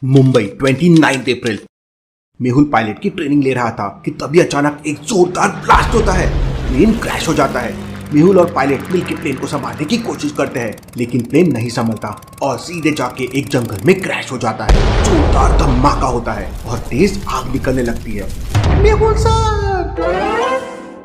मुंबई 29 अप्रैल। Mehul pilot की training ले रहा था कि तभी अचानक एक जोरदार ब्लास्ट होता है। प्लेन क्रैश हो जाता है। मेहुल और पायलट मिलकर प्लेन को संभालने की कोशिश करते हैं, लेकिन प्लेन नहीं संभलता और सीधे जाके एक जंगल में क्रैश हो जाता है। जोरदार धमाका होता है और तेज आग निकलने लगती है। मेहुल सर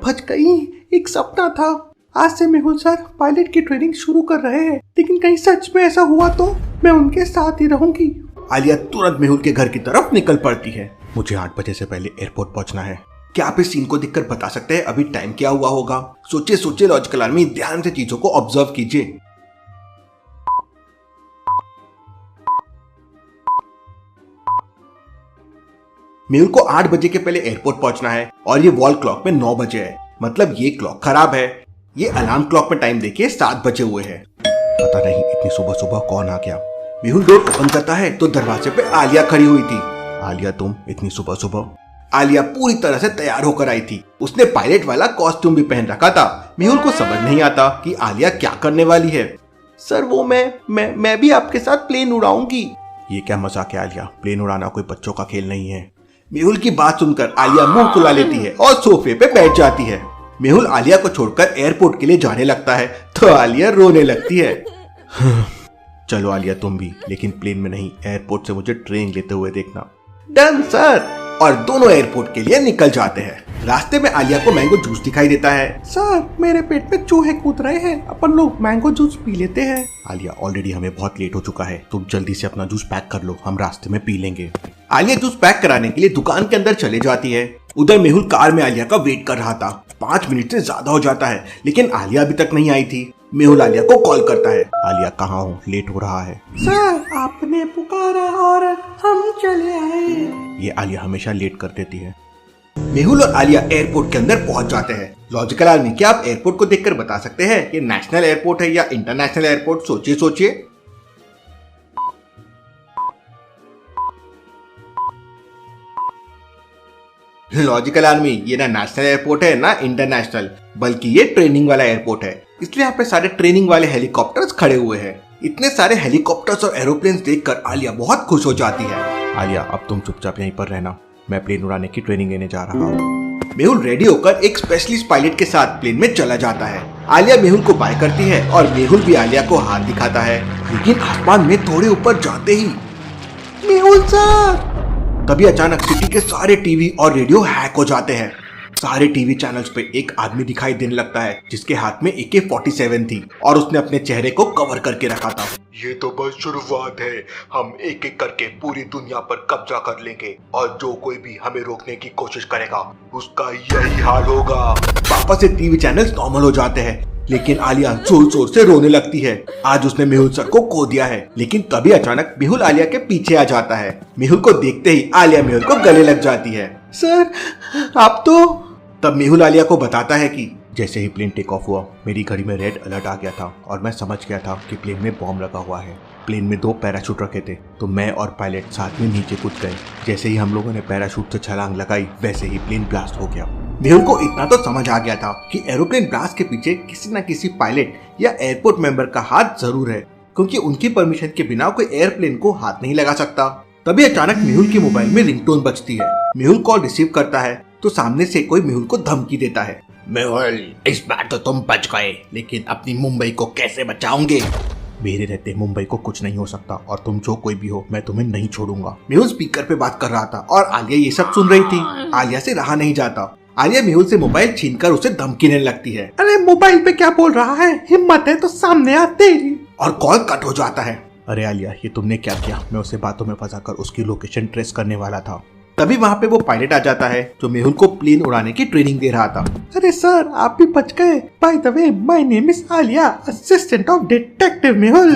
बच गई, एक सपना था। आज से मेहुल सर पायलट की ट्रेनिंग शुरू कर रहे हैं, लेकिन कहीं सच में ऐसा हुआ तो मैं उनके साथ ही रहूंगी। आलिया तुरंत मेहुल के घर की तरफ निकल पड़ती है। मुझे 8 बजे से पहले एयरपोर्ट पहुंचना है। क्या आप इस सीन को देखकर बता सकते हैं अभी टाइम क्या हुआ होगा? सोचिए सोचिए लॉजिकल आर्मी, ध्यान से चीजों को ऑब्जर्व कीजिए। मेहुल को 8 बजे के पहले एयरपोर्ट पहुंचना है और ये वॉल क्लॉक में 9 बजे है, मतलब ये क्लॉक खराब है। ये अलार्म क्लॉक में टाइम देखिए 7 बजे हुए हैं। पता नहीं इतनी सुबह सुबह कौन आ गया। मेहुल डोर ओपन करता है तो दरवाजे पे आलिया खड़ी हुई थी। आलिया, तुम इतनी सुबह सुबह? आलिया पूरी तरह से तैयार होकर आई थी। उसने पायलट वाला कॉस्ट्यूम भी पहन रखा था। मेहुल को समझ नहीं आता कि आलिया क्या करने वाली है। सर वो मैं भी आपके साथ प्लेन उड़ाऊंगी। ये क्या मजाक है आलिया, प्लेन उड़ाना कोई बच्चों का खेल नहीं है। मेहुल की बात सुनकर आलिया मुंह फुला लेती है और सोफे पे बैठ जाती है। मेहुल आलिया को छोड़कर एयरपोर्ट के लिए जाने लगता है तो आलिया रोने लगती है। चलो आलिया तुम भी, लेकिन प्लेन में नहीं, एयरपोर्ट से मुझे ट्रेन लेते हुए देखना। Done sir. और दोनों एयरपोर्ट के लिए निकल जाते हैं। रास्ते में आलिया को मैंगो जूस दिखाई देता है। सर मेरे पेट में चूहे कूद रहे हैं, अपन लोग मैंगो जूस पी लेते हैं। आलिया, ऑलरेडी हमें बहुत लेट हो चुका है, तुम जल्दी से अपना जूस पैक कर लो, हम रास्ते में पी लेंगे। आलिया जूस पैक कराने के लिए दुकान के अंदर चले जाती है। उधर मेहुल कार में आलिया का वेट कर रहा था। 5 मिनट से ज्यादा हो जाता है, लेकिन आलिया अभी तक नहीं आई थी। मेहुल आलिया को कॉल करता है। आलिया कहाँ हो, लेट हो रहा है। सर आपने पुकारा और हम चले आए। ये आलिया हमेशा लेट कर देती है। मेहुल और आलिया एयरपोर्ट के अंदर पहुंच जाते हैं। लॉजिकल आर्मी, क्या आप एयरपोर्ट को देखकर बता सकते हैं कि नेशनल एयरपोर्ट है या इंटरनेशनल एयरपोर्ट? सोचिए सोचिए। लॉजिकल आर्मी, ये ना नेशनल एयरपोर्ट है ना इंटरनेशनल, बल्कि ये ट्रेनिंग वाला एयरपोर्ट है, इसलिए यहाँ पे सारे ट्रेनिंग वाले हेलीकॉप्टर्स खड़े हुए हैं। इतने सारे हेलीकॉप्टर्स और एरोप्लेन्स देखकर आलिया बहुत खुश हो जाती है। आलिया अब तुम चुपचाप यहीं पर रहना, मैं प्लेन उड़ाने की ट्रेनिंग लेने जा रहा हूँ। मेहुल रेडी होकर एक स्पेशलिस्ट पायलट के साथ प्लेन में चला जाता है। आलिया मेहुल को बाय करती है और मेहुल भी आलिया को हाथ दिखाता है, लेकिन आसमान में थोड़े ऊपर जाते ही मेहुल सर, तभी अचानक सिटी के सारे टीवी और रेडियो हैक हो जाते हैं। सारे टीवी चैनल्स पे एक आदमी दिखाई देने लगता है जिसके हाथ में AK-47 थी और उसने अपने चेहरे को कवर करके रखा था। ये तो बस शुरुआत है, हम एक एक करके पूरी दुनिया पर कब्जा कर लेंगे और जो कोई भी हमें रोकने की कोशिश करेगा उसका यही हाल होगा। वापस से टीवी चैनल्स नॉर्मल हो जाते हैं, लेकिन आलिया जोर जोर से रोने लगती है। आज उसने मेहुल सर को खो दिया है। लेकिन तभी अचानक मेहुल आलिया के पीछे आ जाता है। मेहुल को देखते ही आलिया मेहुल को गले लग जाती है। सर आप तो। तब मेहुल आलिया को बताता है कि जैसे ही प्लेन टेक ऑफ हुआ मेरी घड़ी में रेड अलर्ट आ गया था और मैं समझ गया था कि प्लेन में बॉम्ब लगा हुआ है। प्लेन में 2 पैराशूट रखे थे तो मैं और पायलट साथ में नीचे कूद गए। जैसे ही हम लोगों ने पैराशूट से छलांग लगाई वैसे ही प्लेन ब्लास्ट हो गया। मेहुल को इतना तो समझ आ गया था कि एरोप्लेन ब्लास्ट के पीछे किसी न किसी पायलट या एयरपोर्ट मेंबर का हाथ जरूर है, क्योंकि उनकी परमिशन के बिना कोई एयरप्लेन को हाथ नहीं लगा सकता। तभी अचानक मेहुल के मोबाइल में रिंगटोन बजती है। मेहुल कॉल रिसीव करता है तो सामने से कोई मेहुल को धमकी देता है। मेहुल, इस बार तो तुम बच गए, लेकिन अपनी मुंबई को कैसे बचाओगे? मेरे रहते मुंबई को कुछ नहीं हो सकता और तुम जो कोई भी हो मैं तुम्हें नहीं छोड़ूंगा। मेहुल स्पीकर पे बात कर रहा था और आलिया ये सब सुन रही थी। आलिया से रहा नहीं जाता। आलिया मेहुल से मोबाइल छीनकर उसे धमकी देने लगती है। अरे मोबाइल पे क्या बोल रहा है, हिम्मत है तो सामने आ तेरी। और कॉल कट हो जाता है। अरे आलिया ये तुमने क्या किया? मैं उसे बातों में फंसाकर उसकी लोकेशन ट्रेस करने वाला था। तभी वहाँ पे वो पायलट आ जाता है जो मेहुल को प्लेन उड़ाने की ट्रेनिंग दे रहा था। अरे सर आप भी बच गए। By the way my name is Alia, assistant of detective Mehul.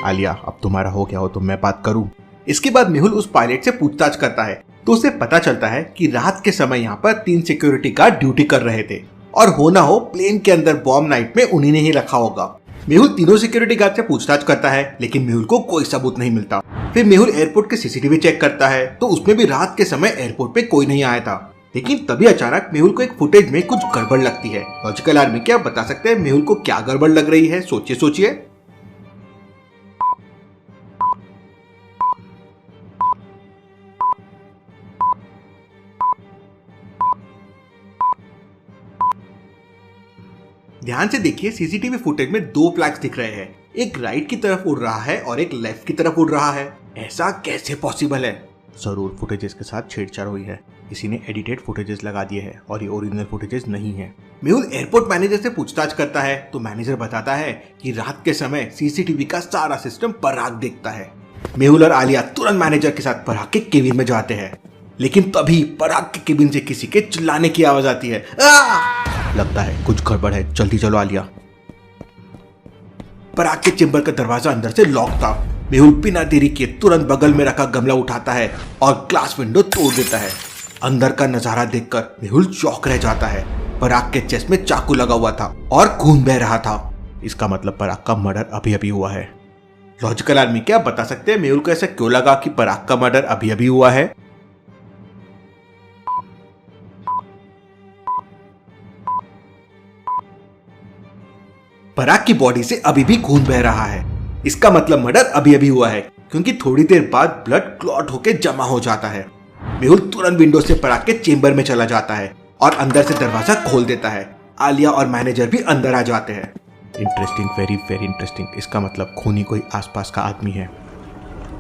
Alia अब तुम्हारा हो गया हो तो मैं बात करूँ? इसके बाद मेहुल उस पायलट से पूछताछ करता है तो उसे पता चलता है कि रात के समय यहाँ पर 3 सिक्योरिटी गार्ड ड्यूटी कर रहे थे और होना हो प्लेन के अंदर बॉम्ब नाइट में उन्हीं ने ही रखा होगा। मेहुल तीनों सिक्योरिटी गार्ड से पूछताछ करता है, लेकिन मेहुल को कोई सबूत नहीं मिलता। फिर मेहुल एयरपोर्ट के CCTV चेक करता है तो उसमें भी रात के समय एयरपोर्ट पे कोई नहीं आया था। लेकिन तभी अचानक मेहुल को एक फुटेज में कुछ गड़बड़ लगती है। लॉजिकल आर्मी, क्या बता सकते हैं मेहुल को क्या गड़बड़ लग रही है? सोचिए सोचिए। ध्यान से देखिए, सीसीटीवी फुटेज में दो फ्लैग्स दिख रहे हैं, एक राइट की तरफ उड़ रहा है और एक लेफ्ट की तरफ उड़ रहा है। ऐसा कैसे पॉसिबल है? जरूर फुटेजेस के साथ छेड़छाड़ हुई है, किसी ने एडिटेड फुटेजेस लगा दिए हैं और ये ओरिजिनल फुटेजेस नहीं है। मेहुल एयरपोर्ट मैनेजर से पूछताछ करता है तो मैनेजर बताता है कि रात के समय सीसीटीवी का सारा सिस्टम पराग देखता है। मेहुल और आलिया तुरंत मैनेजर के साथ पराग के केबिन में जाते हैं, लेकिन तभी पराग के केबिन से किसी के चिल्लाने की आवाज आती है। लगता है कुछ गड़बड़ है, जल्दी चलो आलिया। पराग के चेंबर का दरवाजा अंदर से लॉक था। मेहुल बिना देरी किए तुरंत बगल में रखा गमला उठाता है और ग्लास विंडो तोड़ देता है। अंदर का नजारा देखकर मेहुल चौंक रह जाता है। पराग के चेस्ट में चाकू लगा हुआ था और खून बह रहा था। इसका मतलब पराग का मर्डर अभी अभी हुआ है। लॉजिकल आर्मी, क्या बता सकते हैं मेहुल को ऐसा क्यों लगा कि पराग का मर्डर अभी अभी हुआ है? पराग की बॉडी से अभी भी खून बह रहा है। इसका मतलब मर्डर अभी अभी हुआ है, क्योंकि थोड़ी देर बाद ब्लड क्लॉट होकर जमा हो जाता है। मेहुल तुरंत विंडो से पराग के चेंबर में चला जाता है और अंदर से दरवाजा खोल देता है। आलिया और मैनेजर भी अंदर आ जाते हैं। Interesting, very very interesting. इसका मतलब खूनी कोई आसपास का आदमी है।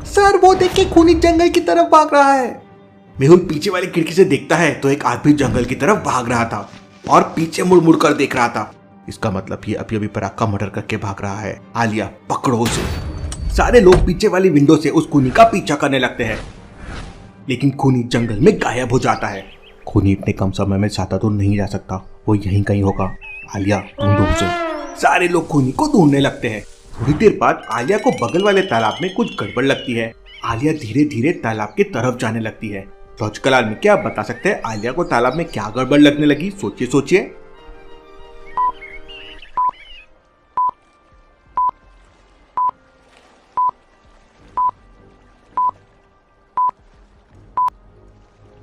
सर, वो देख के खूनी जंगल की तरफ भाग रहा है। मेहुल पीछे वाली खिड़की से देखता है तो एक आदमी जंगल की तरफ भाग रहा था और पीछे मुड़ मुड़ कर देख रहा था। इसका मतलब ये अभी अभी पराग का मर्डर करके भाग रहा है। आलिया, पकड़ो उसे। सारे लोग पीछे वाली विंडो से उस खूनी का पीछा करने लगते हैं, लेकिन खूनी जंगल में गायब हो जाता है। खूनी इतने कम समय में ज्यादा दूर नहीं जा सकता, वो यहीं कहीं होगा। आलिया, ढूंढो उसे। सारे लोग खूनी को ढूंढने लगते हैं। थोड़ी देर बाद आलिया को बगल वाले तालाब में कुछ गड़बड़ लगती है। आलिया धीरे धीरे तालाब की तरफ जाने लगती है। लॉजिकल आर्मी, क्या आप बता सकते हैं आलिया को तालाब में क्या गड़बड़ लगने लगी? सोचिए सोचिए।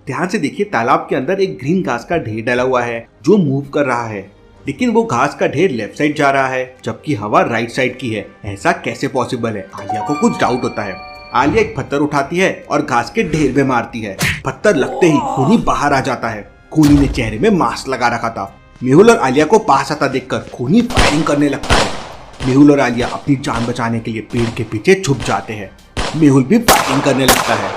ध्यान से देखिए, तालाब के अंदर एक ग्रीन घास का ढेर डाला हुआ है जो मूव कर रहा है, लेकिन वो घास का ढेर लेफ्ट साइड जा रहा है जबकि हवा राइट साइड की है। ऐसा कैसे पॉसिबल है? आलिया को कुछ डाउट होता है। आलिया एक पत्थर उठाती है और घास के ढेर में मारती है। पत्थर लगते ही खूनी बाहर आ जाता है। खूनी ने चेहरे में मास्क लगा रखा था। मेहुल और आलिया को पास आता देखकर खूनी फायरिंग करने लगता है। मेहुल और आलिया अपनी जान बचाने के लिए पेड़ के पीछे छुप जाते हैं। मेहुल भी फायरिंग करने लगता है।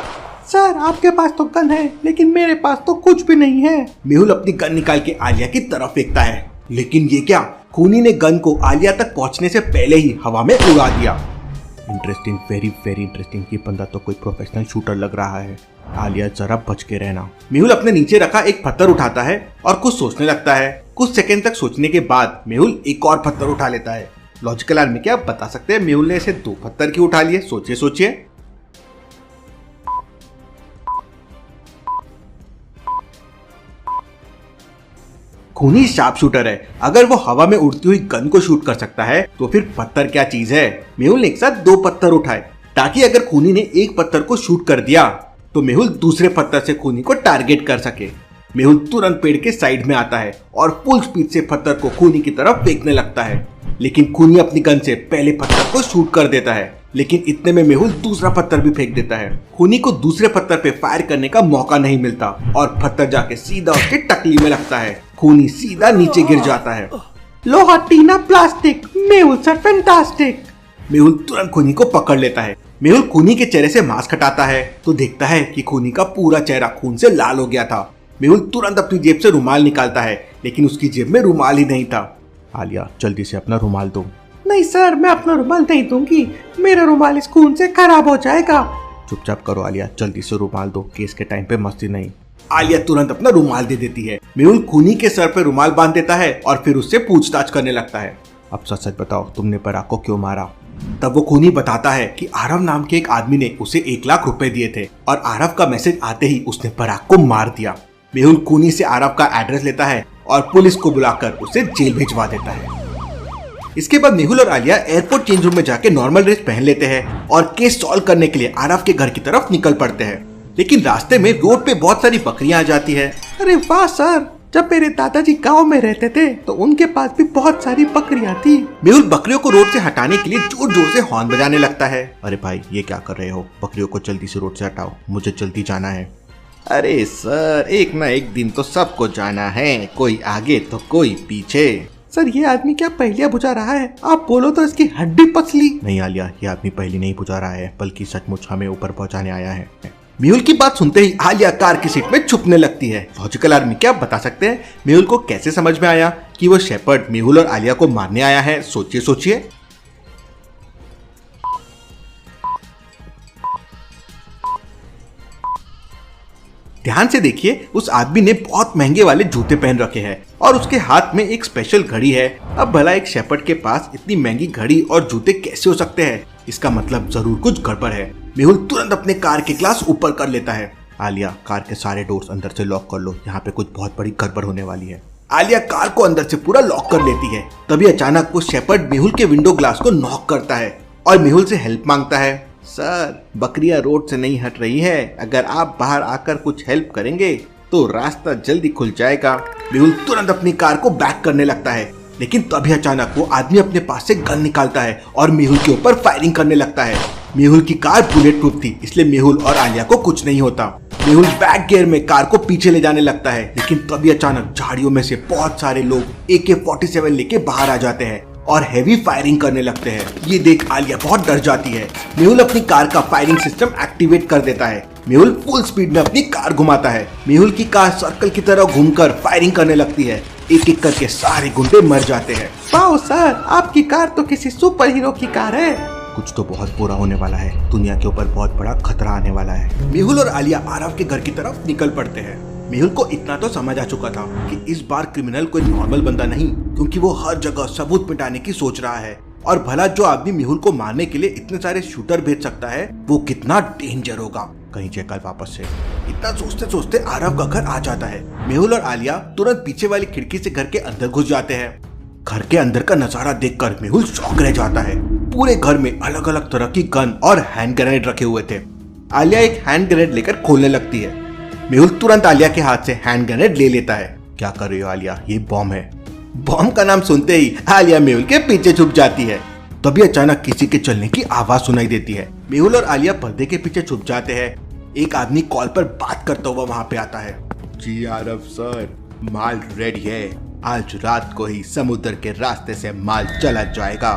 सर, आपके पास तो गन है, लेकिन मेरे पास तो कुछ भी नहीं है। मेहुल अपनी गन निकाल के आलिया की तरफ फेंकता है, लेकिन ये क्या, खूनी ने गन को आलिया तक पहुंचने से पहले ही हवा में उड़ा दिया। Interesting, very very interesting. ये बंदा तो कोई प्रोफेशनल शूटर लग रहा है। आलिया, जरा बच के रहना। मेहुल अपने नीचे रखा एक पत्थर उठाता है और कुछ सोचने लगता है। कुछ सेकंड तक सोचने के बाद मेहुल एक और पत्थर उठा लेता है। लॉजिकल आर्मी, क्या आप बता सकते हैं मेहुल ने ऐसे दो पत्थर क्यों उठा लिए? सोचिए सोचिए। खूनी शार्प शूटर है। अगर वो हवा में उड़ती हुई गन को शूट कर सकता है तो फिर पत्थर क्या चीज है? मेहुल ने एक साथ दो पत्थर उठाए ताकि अगर खूनी ने एक पत्थर को शूट कर दिया तो मेहुल दूसरे पत्थर से खूनी को टारगेट कर सके। मेहुल तुरंत पेड़ के साइड में आता है और फुल स्पीड से पत्थर को खूनी की तरफ फेंकने लगता है, लेकिन खूनी अपनी गन से पहले पत्थर को शूट कर देता है। लेकिन इतने में मेहुल दूसरा पत्थर भी फेंक देता है। खूनी को दूसरे पत्थर पे फायर करने का मौका नहीं मिलता और पत्थर जाके सीधा उसके टकली में लगता है। खूनी सीधा नीचे गिर जाता है। लोहा, टीना, plastic, Mehul sir fantastic. Mehul तुरंत खूनी को पकड़ लेता है। मेहुल खूनी के चेहरे से मास्क हटाता है तो देखता है कि खूनी का पूरा चेहरा खून से लाल हो गया था। मेहुल तुरंत अपनी जेब से रुमाल निकालता है, लेकिन उसकी जेब में रुमाल ही नहीं था। आलिया, जल्दी से अपना रुमाल दो। नहीं सर, मैं अपना रुमाल नहीं दूंगी, मेरा रुमाल इस खून से खराब हो जाएगा। चुपचाप करो आलिया, जल्दी से रुमाल दो, केस के टाइम पे मस्ती नहीं। आलिया तुरंत अपना रुमाल दे देती है। मेहुल खूनी के सर पे रुमाल बांध देता है और फिर उससे पूछताछ करने लगता है। अब सच सच बताओ, तुमने पराग को क्यों मारा? तब वो खूनी बताता है कि आरव नाम के एक आदमी ने उसे 1 लाख रुपए दिए थे और आरव का मैसेज आते ही उसने पराग को मार दिया। मेहुल खूनी से आरव का एड्रेस लेता है और पुलिस को बुलाकर उसे जेल भिजवा देता है। इसके बाद मेहुल और आलिया एयरपोर्ट चेंज रूम में जाके नॉर्मल ड्रेस पहन लेते हैं और केस सॉल्व करने के लिए आरव के घर की तरफ निकल पड़ते हैं। लेकिन रास्ते में रोड पे बहुत सारी बकरियां आ जाती है। अरे वाह सर, जब मेरे दादाजी गांव में रहते थे तो उनके पास भी बहुत सारी बकरियां थी। मेहुल बकरियों को रोड से हटाने के लिए जोर जोर से हॉर्न बजाने लगता है। अरे भाई, ये क्या कर रहे हो? बकरियों को जल्दी से रोड से हटाओ, मुझे जल्दी जाना है। अरे सर, एक ना एक दिन तो सबको जाना है, कोई आगे तो कोई पीछे। सर ये आदमी क्या पहेलियां बुझा रहा है? आप बोलो तो इसकी हड्डी पसली। नहीं आलिया, ये आदमी पहेली नहीं बुझा रहा है, बल्कि सचमुच हमें ऊपर पहुंचाने आया है। मेहुल की बात सुनते ही आलिया कार की सीट में छुपने लगती है। लॉजिकल आर्मी क्या बता सकते हैं मेहुल को कैसे समझ में आया कि वो शेपर्ड मेहुल और आलिया को मारने आया है? सोचिए सोचिए। ध्यान से देखिए, उस आदमी ने बहुत महंगे वाले जूते पहन रखे हैं और उसके हाथ में एक स्पेशल घड़ी है। अब भला एक शेपर्ड के पास इतनी महंगी घड़ी और जूते कैसे हो सकते हैं? इसका मतलब जरूर कुछ गड़बड़ है। मेहुल तुरंत अपने कार के ग्लास ऊपर कर लेता है। आलिया, कार के सारे डोर्स अंदर से लॉक कर लो, यहाँ पे कुछ बहुत बड़ी गड़बड़ होने वाली है। आलिया कार को अंदर से पूरा लॉक कर लेती है। तभी अचानक वो शेपर्ड मेहुल के विंडो ग्लास को नॉक करता है और मेहुल से हेल्प मांगता है। सर, बकरियां रोड से नहीं हट रही है, अगर आप बाहर आकर कुछ हेल्प करेंगे तो रास्ता जल्दी खुल जाएगा। मेहुल तुरंत अपनी कार को बैक करने लगता है, लेकिन तभी अचानक वो आदमी अपने पास से गन निकालता है और मेहुल के ऊपर फायरिंग करने लगता है। मेहुल की कार बुलेट प्रूफ थी, इसलिए मेहुल और आलिया को कुछ नहीं होता। मेहुल बैक गियर में कार को पीछे ले जाने लगता है, लेकिन तभी अचानक झाड़ियों में से बहुत सारे लोग AK-47 लेके बाहर आ जाते हैं और हैवी फायरिंग करने लगते हैं। ये देख आलिया बहुत डर जाती है। मेहुल अपनी कार का फायरिंग सिस्टम एक्टिवेट कर देता है। मेहुल फुल स्पीड में अपनी कार घुमाता है। मेहुल की कार सर्कल की तरह घूमकर फायरिंग करने लगती है। एक एक करके सारे गुंडे मर जाते हैं। वाओ सर, आपकी कार तो किसी सुपर हीरो की कार है। कुछ तो बहुत बुरा होने वाला है, दुनिया के ऊपर बहुत बड़ा खतरा आने वाला है। मेहुल और आलिया आरव के घर की तरफ निकल पड़ते हैं। मेहुल को इतना तो समझ आ चुका था कि इस बार क्रिमिनल कोई नॉर्मल बंदा नहीं, क्योंकि वो हर जगह सबूत मिटाने की सोच रहा है। और भला जो आदमी मेहुल को मारने के लिए इतने सारे शूटर भेज सकता है, वो कितना डेंजर होगा। कहीं चेकल वापस से। इतना सोचते सोचते आरव का घर आ जाता है। मेहुल और आलिया तुरंत पीछे वाली खिड़की से घर के अंदर घुस जाते हैं। घर के अंदर का नजारा देखकर मेहुल शॉक रह जाता है। पूरे घर में अलग अलग तरह की गन और हैंड ग्रेनेड रखे हुए थे। आलिया एक हैंड ग्रेनेड लेकर खोलने लगती है। मेहुल तुरंत आलिया के हाथ से हैंड ग्रेनेड ले लेता है। क्या कर रही हो आलिया? ये बॉम्ब है। बॉम्ब का नाम सुनते ही आलिया मेहुल के पीछे छुप जाती है। तभी अचानक किसी के चलने की आवाज सुनाई देती है। मेहुल और आलिया पर्दे के पीछे छुप जाते हैं। एक आदमी कॉल पर बात करता हुआ वहां पे आता है। जी आरव सर, माल रेडी है। आज रात को ही समुद्र के रास्ते से माल चला जाएगा।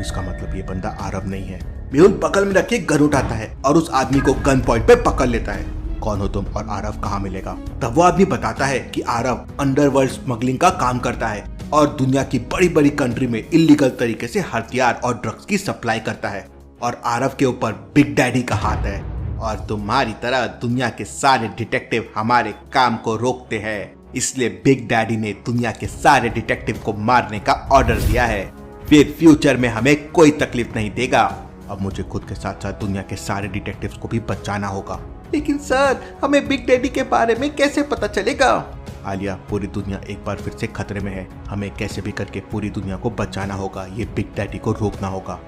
इसका मतलब ये बंदा आरव नहीं है। मेहुल बगल में रखे गन उठाता है और उस आदमी को गन पॉइंट पे पकड़ लेता है। कौन हो तुम और आरव कहाँ मिलेगा? तब वो आदमी बताता है कि आरव अंडरवर्ल्ड स्मगलिंग का काम करता है और दुनिया की बड़ी बड़ी कंट्री में इलीगल तरीके से हथियार और ड्रग्स की सप्लाई करता है। और आरव के ऊपर बिग डैडी का हाथ है और तुम्हारी तरह दुनिया के सारे डिटेक्टिव हमारे काम को रोकते हैं, इसलिए बिग डैडी ने दुनिया के सारे डिटेक्टिव को मारने का ऑर्डर दिया है। फिर फ्यूचर में हमें कोई तकलीफ नहीं देगा। अब मुझे खुद के साथ साथ दुनिया के सारे डिटेक्टिव्स को भी बचाना होगा। लेकिन सर, हमें बिग डैडी के बारे में कैसे पता चलेगा? आलिया, पूरी दुनिया एक बार फिर से खतरे में है। हमें कैसे भी करके पूरी दुनिया को बचाना होगा। ये बिग डैडी को रोकना होगा।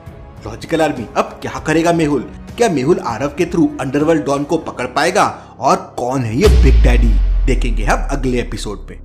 लॉजिकल आर्मी, अब क्या करेगा मेहुल? क्या मेहुल आरव के थ्रू अंडरवर्ल्ड डॉन को पकड़ पाएगा? और कौन है ये बिग डैडी? देखेंगे हम अगले एपिसोड पे।